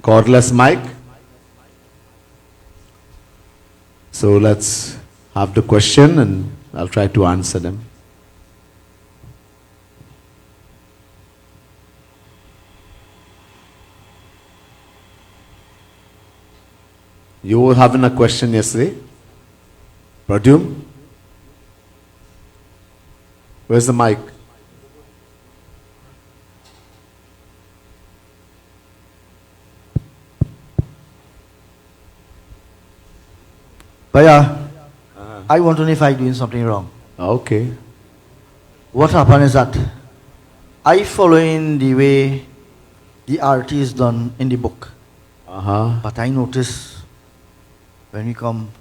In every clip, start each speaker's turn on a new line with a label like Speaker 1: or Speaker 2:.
Speaker 1: Cordless mic. So let's have the question and I'll try to answer them. You were having a question yesterday? Pradyum? Where's the mic?
Speaker 2: Bhaiya, I want to know if I'm doing something wrong.
Speaker 1: Okay.
Speaker 2: What happened is that I following the way the art is done in the book. But I notice when we come,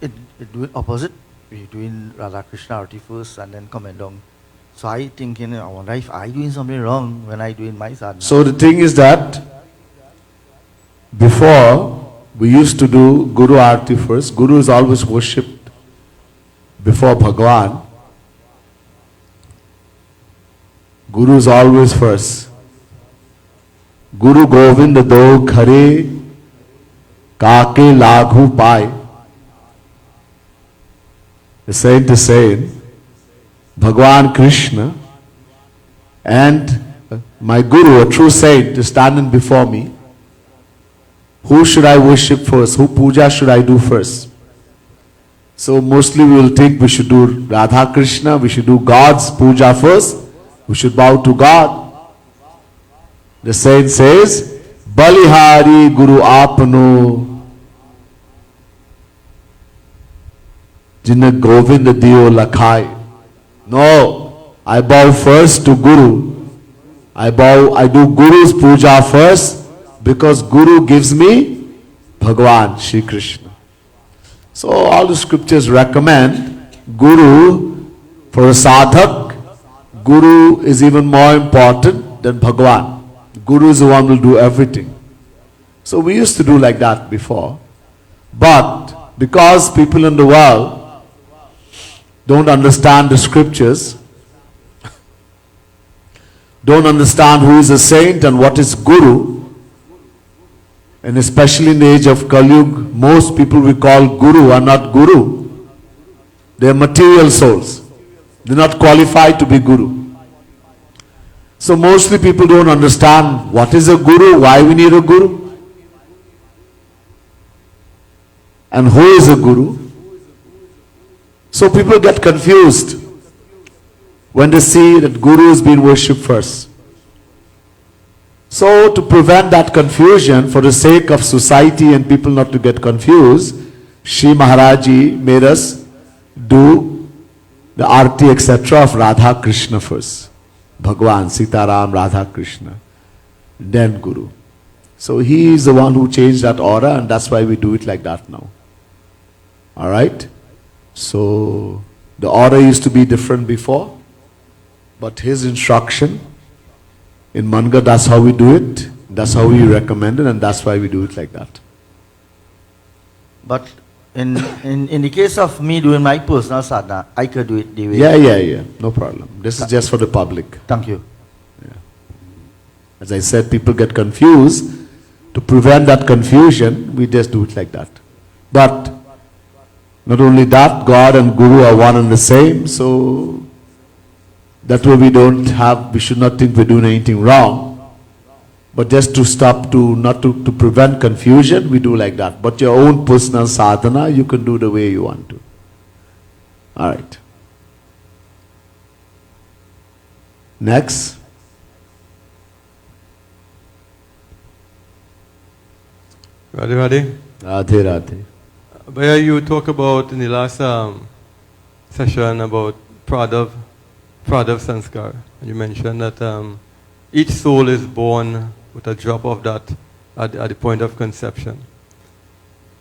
Speaker 2: it do it opposite. We doing Radha Krishna arti first and then coming down. So I thinking, I wonder if I doing something wrong when I doing my sadhana.
Speaker 1: So the thing is that before we used to do Guru Arti first. Guru is always worshipped before Bhagwan. Guru is always first. Guru Govind do khare kake laghu pai. The saint is saying, Bhagwan Krishna and my Guru, a true saint, is standing before me. Who should I worship first? Who puja should I do first? So mostly we will think we should do Radha Krishna, we should do God's puja first. We should bow to God. The saint says, Balihari Guru Apno Jinna Govind Dio Lakhai. No, I bow first to Guru. I do Guru's puja first. Because Guru gives me Bhagwan, Shri Krishna. So all the scriptures recommend Guru for a sadhak. Guru is even more important than Bhagwan. Guru is the one who will do everything. So we used to do like that before. But because people in the world don't understand the scriptures, don't understand who is a saint and what is Guru, and especially in the age of Kali Yuga, most people we call Guru are not Guru. They are material souls. They are not qualified to be Guru. So mostly people don't understand what is a Guru, why we need a Guru, and who is a Guru. So people get confused when they see that Guru is being worshipped first. So to prevent that confusion, for the sake of society and people not to get confused, Shri Maharaji made us do the Arti etc. of Radha Krishna first. Bhagwan, Sitaram, Radha Krishna. Then Guru. So he is the one who changed that order and that's why we do it like that now. Alright? So the order used to be different before, but his instruction in Manga, that's how we do it, that's how we recommend it, and that's why we do it like that.
Speaker 2: But in the case of me doing my personal sadhana, I could do it the way.
Speaker 1: Yeah, no problem. This is just for the public.
Speaker 2: Thank you.
Speaker 1: Yeah. As I said, people get confused. To prevent that confusion, we just do it like that. But not only that, God and Guru are one and the same, so that way we should not think we're doing anything wrong. But just to stop, to prevent confusion, we do like that. But your own personal sadhana, you can do the way you want to. Alright. Next.
Speaker 3: Radhe.
Speaker 1: Radhe.
Speaker 3: Bhaiya, you talk about in the last session about Pradav Sanskar. You mentioned that each soul is born with a drop of that at the point of conception.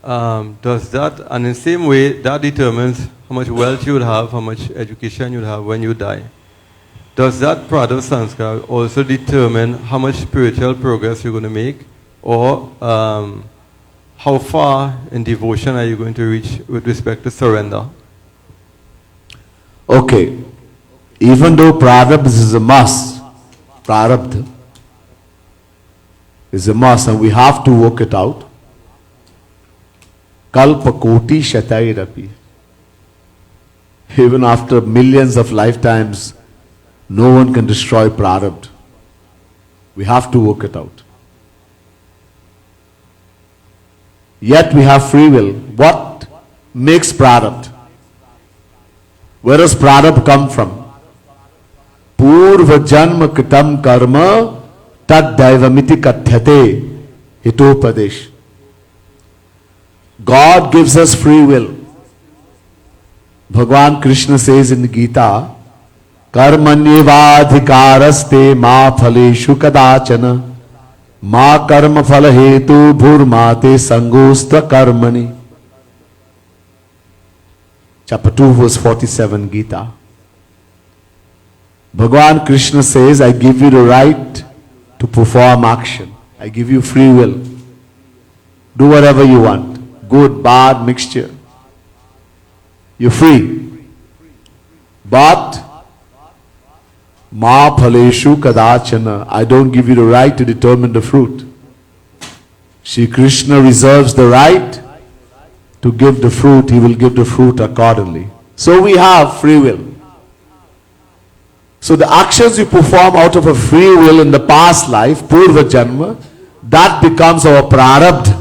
Speaker 3: Does that, and in the same way, that determines how much wealth you would have, how much education you would have when you die. Does that Pradav Sanskar also determine how much spiritual progress you're going to make, or how far in devotion are you going to reach with respect to surrender?
Speaker 1: Okay. Even though Prarabdha is a must, Prarabdha, is a must, and we have to work it out. Kalpa koti shatairapi. Even after millions of lifetimes, no one can destroy prarabdha. We have to work it out. Yet we have free will. What makes prarabdha? Where does prarabdha come from? Purva janma kritam karma tad daivamiti kathyate hitopadesh. God gives us free will. Bhagwan Krishna says in Gita, Karmanyevadhikaraste ma phaleshu kadachana ma karma phala hetu bhurmate sangosta karmani. Chapter 2 verse 47 Gita. Bhagwan Krishna says, I give you the right to perform action. I give you free will. Do whatever you want. Good, bad, mixture. You're free. But ma phaleshu kadachana, I don't give you the right to determine the fruit. Shri Krishna reserves the right to give the fruit. He will give the fruit accordingly. So we have free will. So the actions we perform out of a free will in the past life, purva janma, that becomes our prarabdha,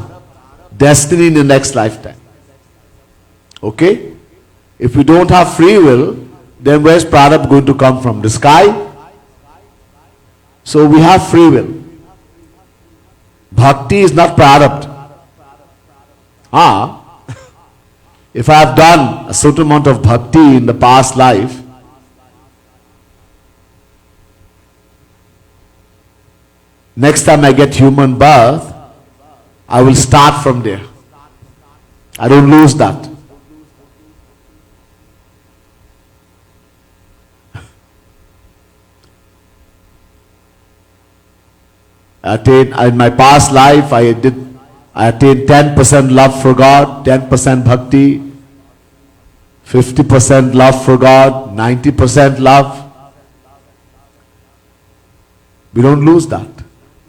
Speaker 1: destiny in the next lifetime. Okay? If we don't have free will, then where's prarabdha going to come from? The sky? So we have free will. Bhakti is not prarabdha. If I have done a certain amount of bhakti in the past life, next time I get human birth, I will start from there. I don't lose that. In my past life, I attained 10% love for God, 10% bhakti, 50% love for God, 90% love. We don't lose that.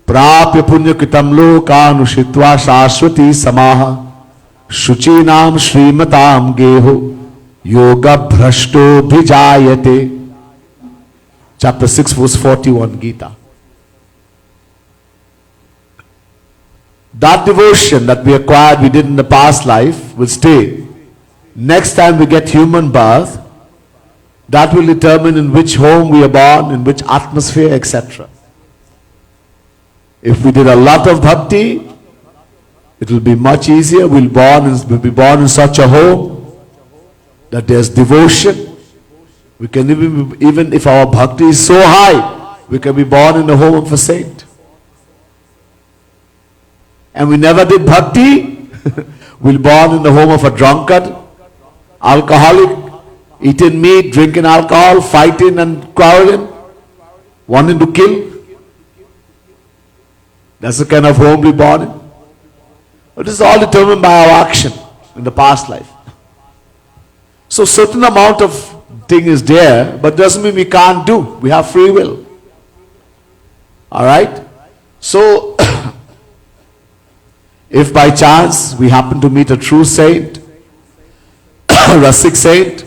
Speaker 1: Prapya punya kritam lokanushitva shashwati samaha shuchinam shrimatam geho yoga bhrashto bhijayate. Chapter 6 verse 41 Gita. That devotion that we acquired, we did in the past life, will stay. Next time we get human birth, that will determine in which home we are born, in which atmosphere, etc. If we did a lot of bhakti, it will be much easier. We'll be born in such a home that there's devotion. We can even if our bhakti is so high, we can be born in the home of a saint. And we never did bhakti, we'll be born in the home of a drunkard, alcoholic, eating meat, drinking alcohol, fighting and quarreling, wanting to kill. That's the kind of home we're born in. But this is all determined by our action in the past life. So certain amount of thing is there, but doesn't mean we can't do. We have free will. Alright? So, if by chance we happen to meet a true saint, a sick saint,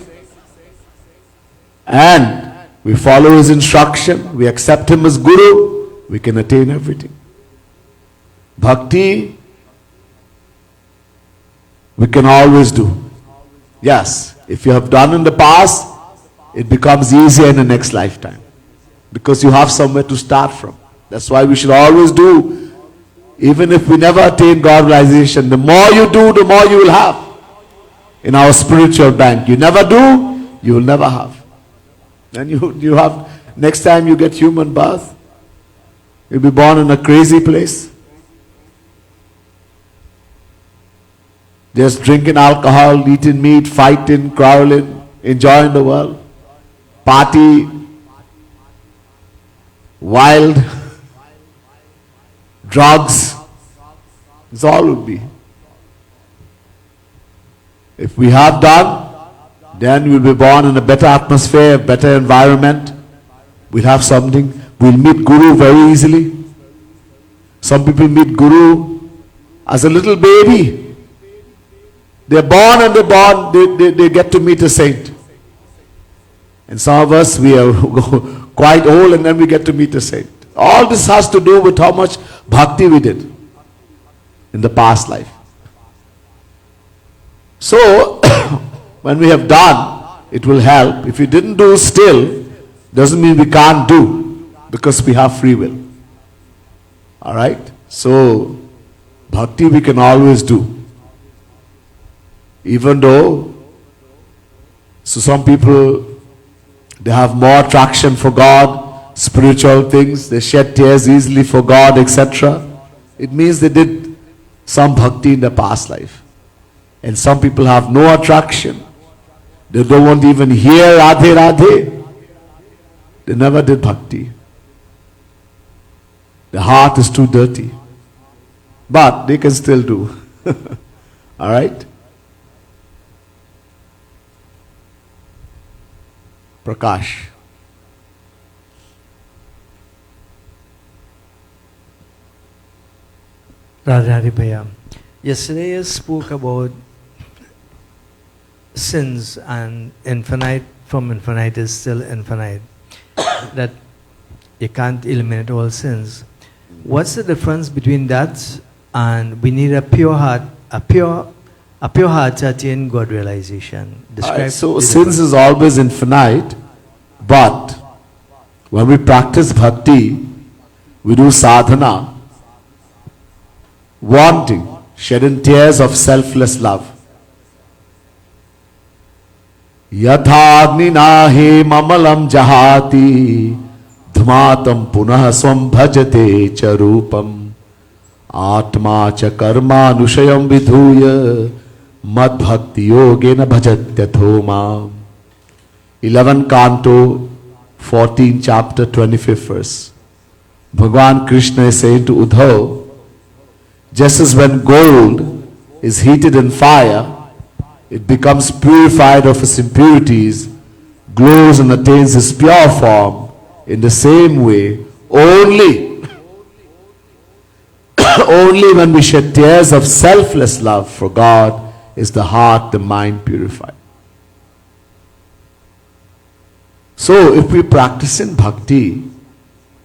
Speaker 1: and we follow his instruction, we accept him as guru, we can attain everything. Bhakti, we can always do. Yes, if you have done in the past, it becomes easier in the next lifetime. Because you have somewhere to start from. That's why we should always do. Even if we never attain God realization, the more you do, the more you will have. In our spiritual bank. You never do, you will never have. Then you have, next time you get human birth, you'll be born in a crazy place. Just drinking alcohol, eating meat, fighting, quarreling, enjoying the world. Party, wild, drugs. It's all would be. If we have done, then we'll be born in a better atmosphere, a better environment. We'll have something. We'll meet Guru very easily. Some people meet Guru as a little baby. They're born and they get to meet a saint. And some of us, we are quite old and then we get to meet a saint. All this has to do with how much bhakti we did in the past life. So, when we have done, it will help. If we didn't do still, doesn't mean we can't do, because we have free will. Alright? So, bhakti we can always do. Even though, so some people, they have more attraction for God, spiritual things, they shed tears easily for God, etc. It means they did some bhakti in the past life. And some people have no attraction. They don't want to even hear Radhe Radhe. They never did bhakti. The heart is too dirty. But they can still do. Alright? Prakash.
Speaker 4: Radha Bhaiya. Yesterday you spoke about sins and infinite from infinite is still infinite. That you can't eliminate all sins. What's the difference between that and we need a pure heart, a pure heart to attain God realization? Describe
Speaker 1: So
Speaker 4: the
Speaker 1: sins is always infinite, but when we practice bhakti, we do sadhana, wanting, shedding tears of selfless love. Yathagni he mamalam jahati dhmatam punah swam bhajate charupam atma cha karma nushayam vidhuya mad bhakti yogena bhajatyatho mam. 11 Canto, 14 chapter, 25th verse. Bhagwan Krishna is saying to Uddhav, just as when gold is heated in fire, it becomes purified of its impurities, glows and attains its pure form, in the same way, only when we shed tears of selfless love for God is the heart, the mind purified. So if we practice in bhakti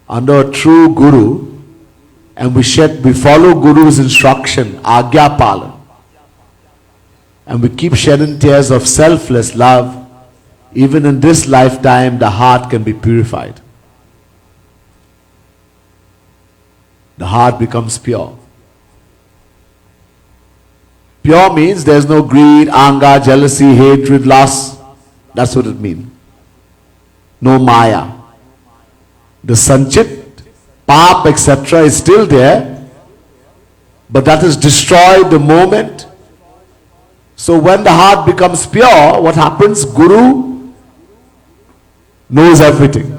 Speaker 1: under a true guru, and we follow Guru's instruction, Agya Palan, and we keep shedding tears of selfless love, even in this lifetime the heart can be purified. The heart becomes pure. Pure means there is no greed, anger, jealousy, hatred, lust. That's what it means. No maya. The sanchit, pap, etc. is still there, but that is destroyed the moment. So when the heart becomes pure, what happens? Guru knows everything.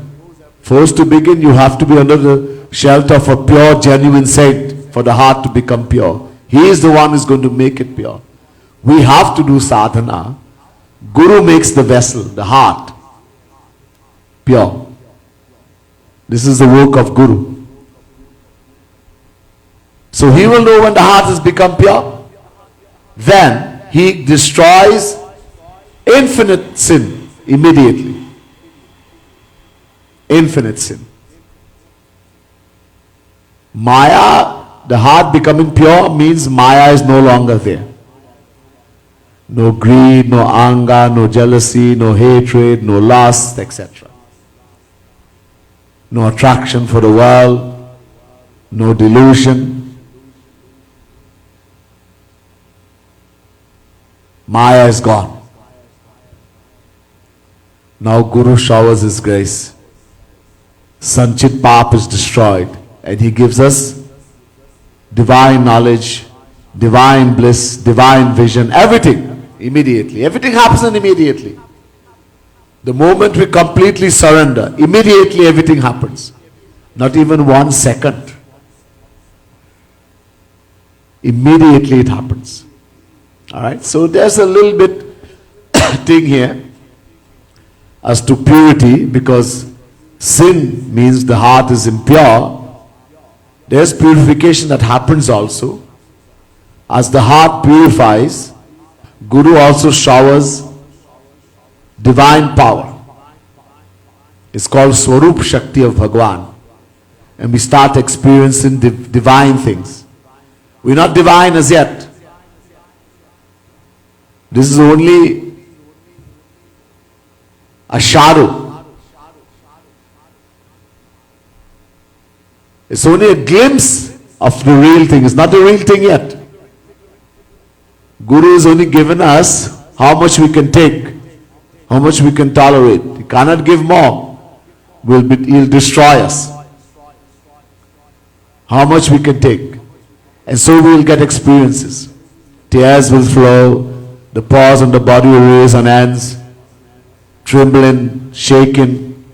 Speaker 1: First to begin, you have to be under the shelter of a pure, genuine saint for the heart to become pure. He is the one who is going to make it pure. We have to do sadhana. Guru makes the vessel, the heart, pure. This is the work of Guru. So he will know when the heart has become pure. Then he destroys infinite sin immediately. Infinite sin. Maya, the heart becoming pure means Maya is no longer there. No greed, no anger, no jealousy, no hatred, no lust, etc. No attraction for the world, no delusion. Maya is gone. Now Guru showers his grace. Sanchit Pap is destroyed, and he gives us divine knowledge, divine bliss, divine vision, everything immediately. Everything happens immediately. The moment we completely surrender, immediately everything happens. Not even 1 second. Immediately it happens. Alright, so there's a little bit thing here as to purity, because sin means the heart is impure, There's purification that happens also. As the heart purifies, Guru also showers divine power. It's called Swarup Shakti of Bhagwan. And we start experiencing divine things. We're not divine as yet. This is only a shadow. It's only a glimpse of the real thing. It's not the real thing yet. Guru has only given us how much we can take, how much we can tolerate. He cannot give more. He'll destroy us. How much we can take. And so we will get experiences. Tears will flow, the paws on the body will raise on hands, trembling, shaking.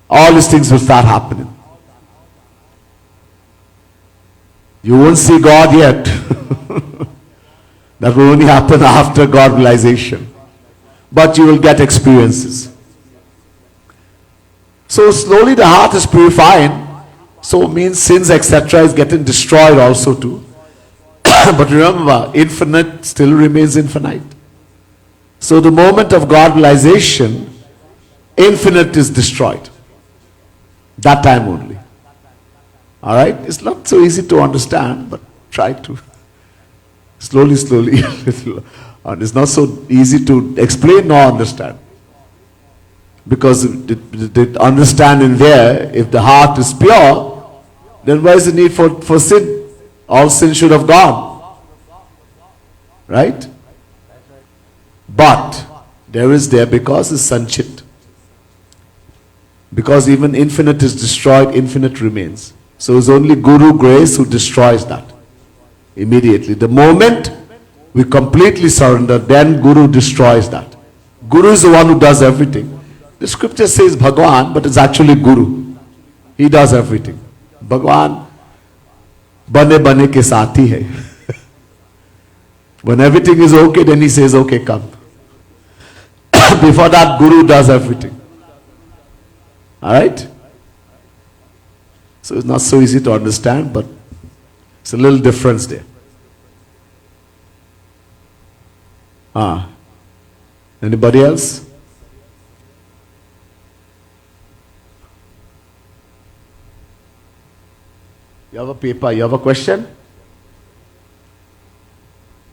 Speaker 1: All these things will start happening. You won't see God yet. That will only happen after God realization. But you will get experiences. So slowly the heart is purifying. So means sins etc. is getting destroyed also too. But remember, infinite still remains infinite. So the moment of God realization, infinite is destroyed. That time only. Alright? It's not so easy to understand, but try to. Slowly. And it's not so easy to explain nor understand. Because the understanding there, if the heart is pure, then where is the need for sin? All sin should have gone. Right? But there is there because it's sanchit. Because even infinite is destroyed, infinite remains. So it's only Guru grace who destroys that. Immediately. The moment we completely surrender, then Guru destroys that. Guru is the one who does everything. The scripture says Bhagwan, but it's actually Guru. He does everything. Bhagwan bane ke saathi hai. When everything is okay, then he says, okay, come. Before that, Guru does everything. Alright? So it's not so easy to understand, but it's a little difference there. Anybody else? You have a paper, you have a question?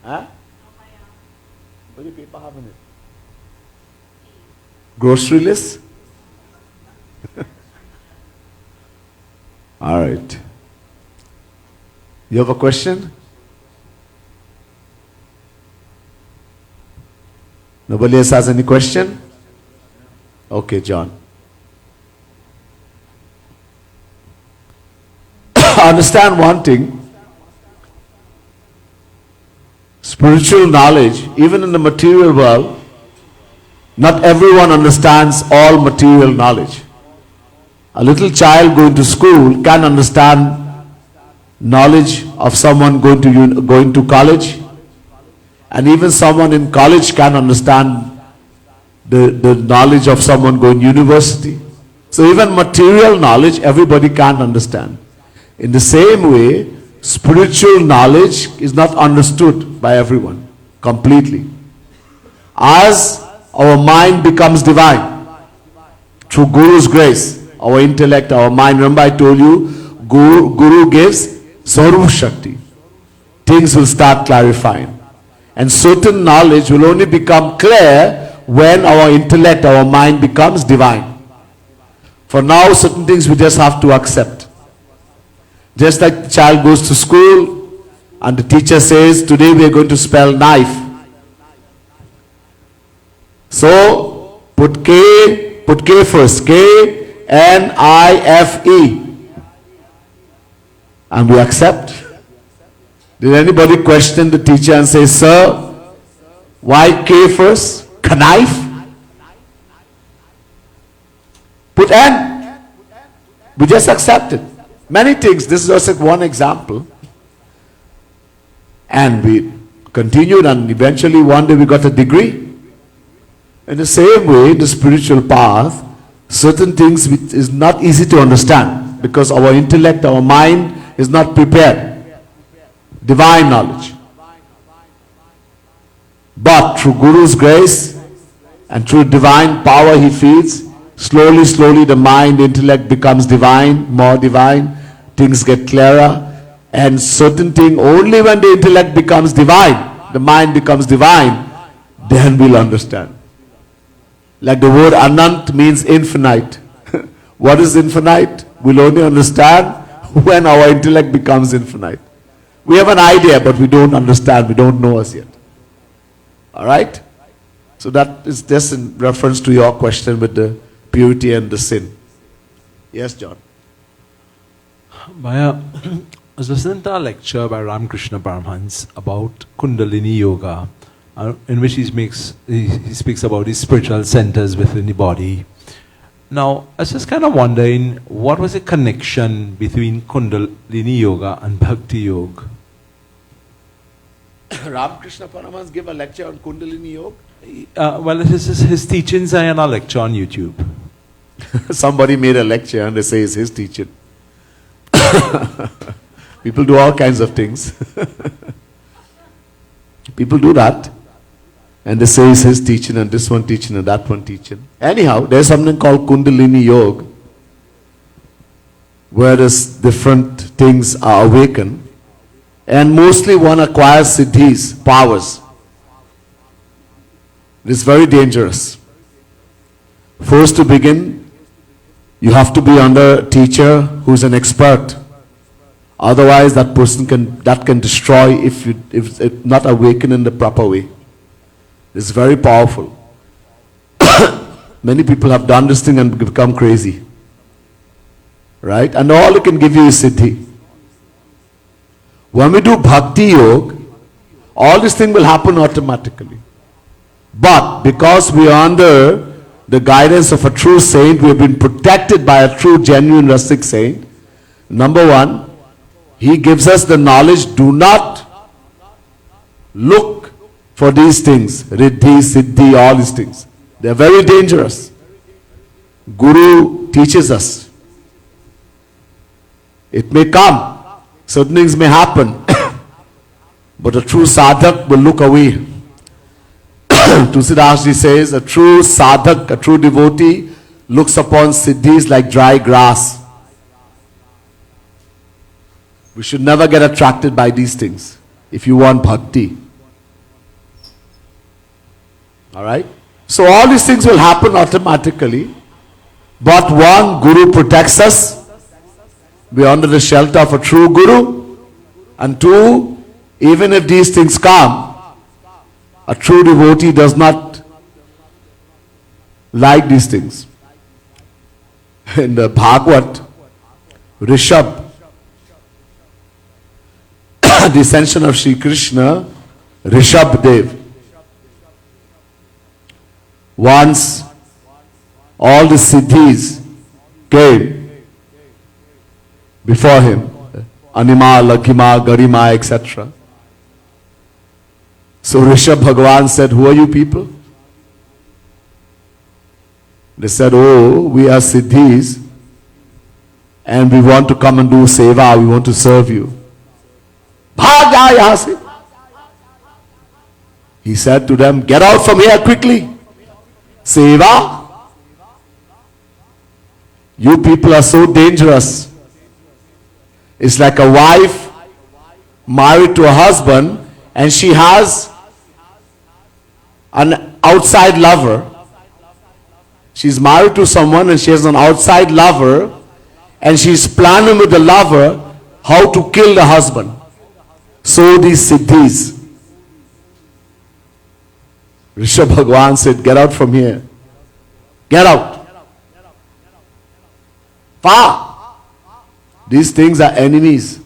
Speaker 1: Huh? What do you paper have in it? Grocery list? Alright. You have a question? Nobody else has any question? Okay, John. Understand one thing. Spiritual knowledge, even in the material world, not everyone understands all material knowledge. A little child going to school can understand knowledge of someone going to college, and even someone in college can understand the knowledge of someone going to university. So even material knowledge everybody can't understand. In the same way, spiritual knowledge is not understood by everyone completely. As our mind becomes divine through Guru's grace, our intellect, our mind, remember I told you, Guru gives Swarup Shakti. Things will start clarifying. And certain knowledge will only become clear when our intellect, our mind becomes divine. For now, certain things we just have to accept. Just like the child goes to school and the teacher says, today we are going to spell knife. So, put K first. K-N-I-F-E. And we accept. Did anybody question the teacher and say, sir, why K first? Knife? Put N. We just accept it. Many things, this is just one example. And we continued and eventually one day we got a degree. In the same way, in the spiritual path, certain things which is not easy to understand. because our intellect, our mind is not prepared. Divine knowledge. But through Guru's grace and through divine power he feeds, slowly, slowly the mind, intellect becomes divine, more divine, things get clearer, and certain thing, only when the intellect becomes divine, the mind becomes divine, then we'll understand. Like the word Anant means infinite. What is infinite? We'll only understand when our intellect becomes infinite. We have an idea, but we don't understand, we don't know as yet. Alright? So that is just in reference to your question with the purity and the sin. Yes, John?
Speaker 5: Maya, I was listening to a lecture by Ramakrishna Paramhans about Kundalini Yoga, in which he speaks about the spiritual centers within the body. Now, I was just kind of wondering, what was the connection between Kundalini Yoga and Bhakti Yoga?
Speaker 1: Ramakrishna Paramhans give a lecture on Kundalini Yoga?
Speaker 5: Well, it is his teachings are in a lecture on YouTube.
Speaker 1: Somebody made a lecture and they say it's his teaching. People do all kinds of things. People do that. And they say it's his teaching and this one teaching and that one teaching. Anyhow, there's something called Kundalini Yoga, where different things are awakened. And mostly one acquires siddhis, powers. It is very dangerous. First to begin, you have to be under a teacher who's an expert. Otherwise, that person can destroy if it's not awakened in the proper way. It's very powerful. Many people have done this thing and become crazy. Right? And all it can give you is siddhi. When we do Bhakti Yoga, all this thing will happen automatically. But because we are under the guidance of a true saint, we have been protected by a true, genuine, rustic saint. Number one, he gives us the knowledge, do not look for these things, riddhi, siddhi, all these things. They are very dangerous. Guru teaches us. It may come, certain things may happen, but a true sadhak will look away. Tulsidas Ji says, a true sadhak, a true devotee, looks upon siddhis like dry grass. We should never get attracted by these things if you want bhakti. Alright? So all these things will happen automatically. But one, Guru protects us. We are under the shelter of a true Guru. And two, even if these things come, a true devotee does not like these things. In the Bhagavad, Rishabh, the ascension of Sri Krishna, Rishabh Dev. Once all the siddhis came before him, Anima, Lakhima, Garima, etc. So Rishabh Bhagavan said, who are you people? They said, oh, we are siddhis and we want to come and do seva, we want to serve you. Bhag yahan se. He said to them, get out from here quickly. Seva? You people are so dangerous. It's like a wife married to a husband and she has an outside lover. She's married to someone and she has an outside lover and she's planning with the lover how to kill the husband. So these siddhis. Rishabh Bhagavan said, get out from here. Get out. Far. These things are enemies.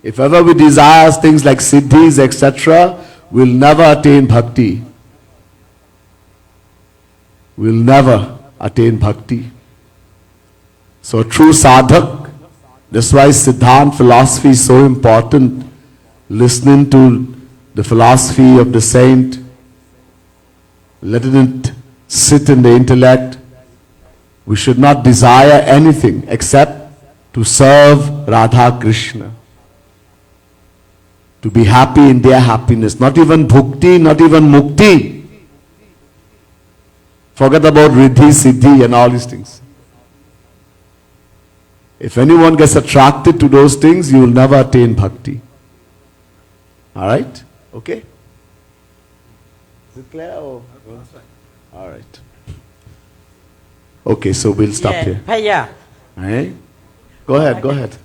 Speaker 1: If ever we desire things like siddhis, etc., we'll never attain bhakti. We'll never attain bhakti. So a true sadhak, that's why Siddhant philosophy is so important. Listening to the philosophy of the saint, letting it sit in the intellect. We should not desire anything except to serve Radha Krishna, to be happy in their happiness. Not even bhukti, not even mukti. Forget about riddhi, siddhi and all these things. If anyone gets attracted to those things, you will never attain bhakti. Alright? Okay? Is it clear? Alright. Okay, so we'll stop here.
Speaker 6: Bhaiya.
Speaker 1: Hey? Go ahead.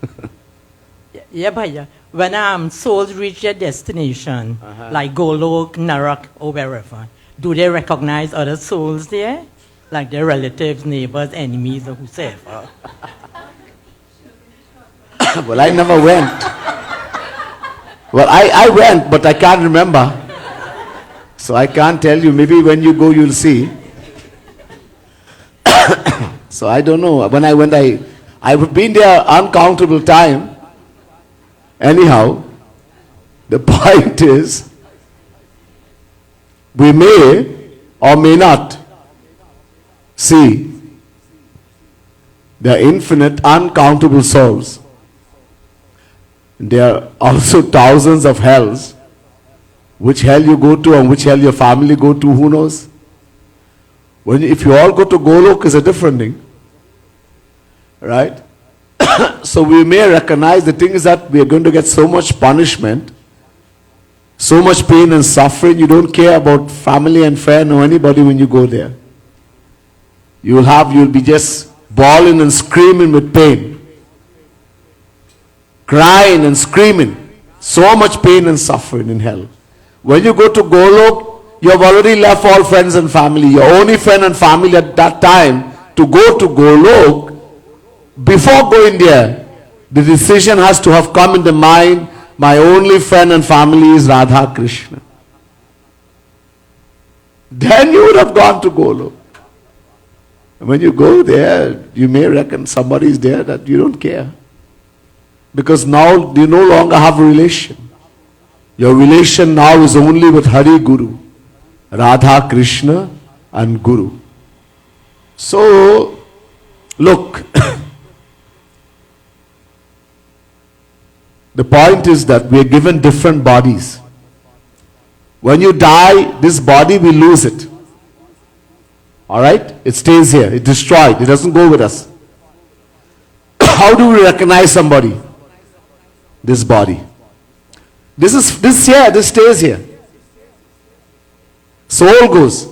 Speaker 6: Yeah, Bhaiya. When souls reach their destination, like Golok, Narak, or wherever, do they recognize other souls there? Like their relatives, neighbors, enemies, or whosoever?
Speaker 1: Well, I never went. Well, I went, but I can't remember. So I can't tell you. Maybe when you go, you'll see. So I don't know. When I went, I've been there uncountable time. Anyhow, the point is, we may or may not see the infinite, uncountable souls. There are also thousands of hells. Which hell you go to and which hell your family go to, who knows? If you all go to Golok, is a different thing. Right? So we may recognize the thing is that we are going to get so much punishment, so much pain and suffering, you don't care about family and friend or anybody when you go there. You'll be just bawling and screaming with pain. Crying and screaming. So much pain and suffering in hell. When you go to Golok, you have already left all friends and family. Your only friend and family at that time to go to Golok, before going there, the decision has to have come in the mind, my only friend and family is Radha Krishna. Then you would have gone to Golok. When you go there, you may reckon somebody is there that you don't care. Because now you no longer have a relation. Your relation now is only with Hari Guru, Radha Krishna and Guru. So, look, the point is that we are given different bodies. When you die, this body, we lose it. Alright? It stays here. It's destroyed. It doesn't go with us. How do we recognize somebody? This body. This stays here. Soul goes.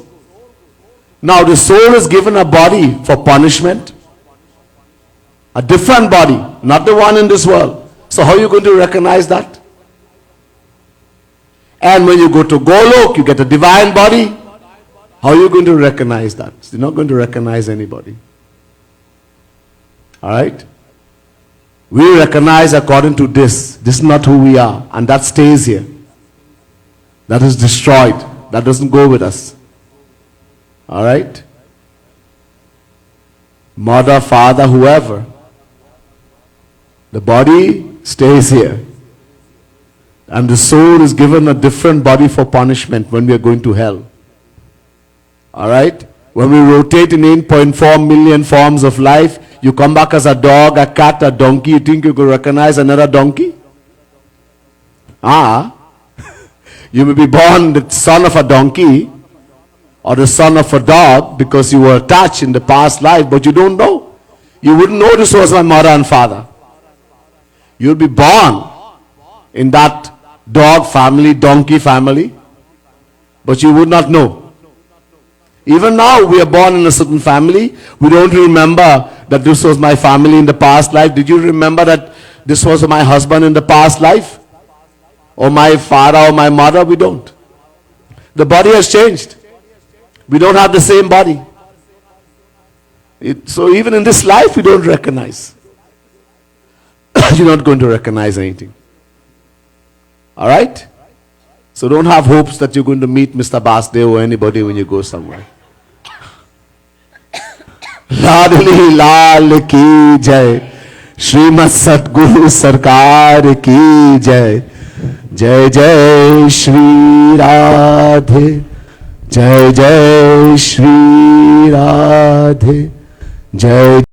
Speaker 1: Now the soul is given a body for punishment. A different body, not the one in this world. So how are you going to recognize that? And when you go to Golok, you get a divine body. How are you going to recognize that? You're not going to recognize anybody. Alright? We recognize according to this. This is not who we are. And that stays here. That is destroyed. That doesn't go with us. Alright? Mother, father, whoever. The body stays here. And the soul is given a different body for punishment when we are going to hell. Alright? When we rotate in 8.4 million forms of life, you come back as a dog, a cat, a donkey, you think you could recognize another donkey? You may be born the son of a donkey or the son of a dog because you were attached in the past life, but you don't know. You wouldn't know this was my mother and father. You'll be born in that dog family, donkey family, but you would not know. Even now, we are born in a certain family. We don't remember that this was my family in the past life. Did you remember that this was my husband in the past life? Or my father or my mother? We don't. The body has changed. We don't have the same body. So even in this life, we don't recognize. You're not going to recognize anything. Alright? So don't have hopes that you're going to meet Mr. Basdev or anybody when you go somewhere. Ladli Lal ki jai, Srimad Satguru Sarkar ki jai, Jai Jai Shri Radhe, Jai Jai Shri Radhe, Jai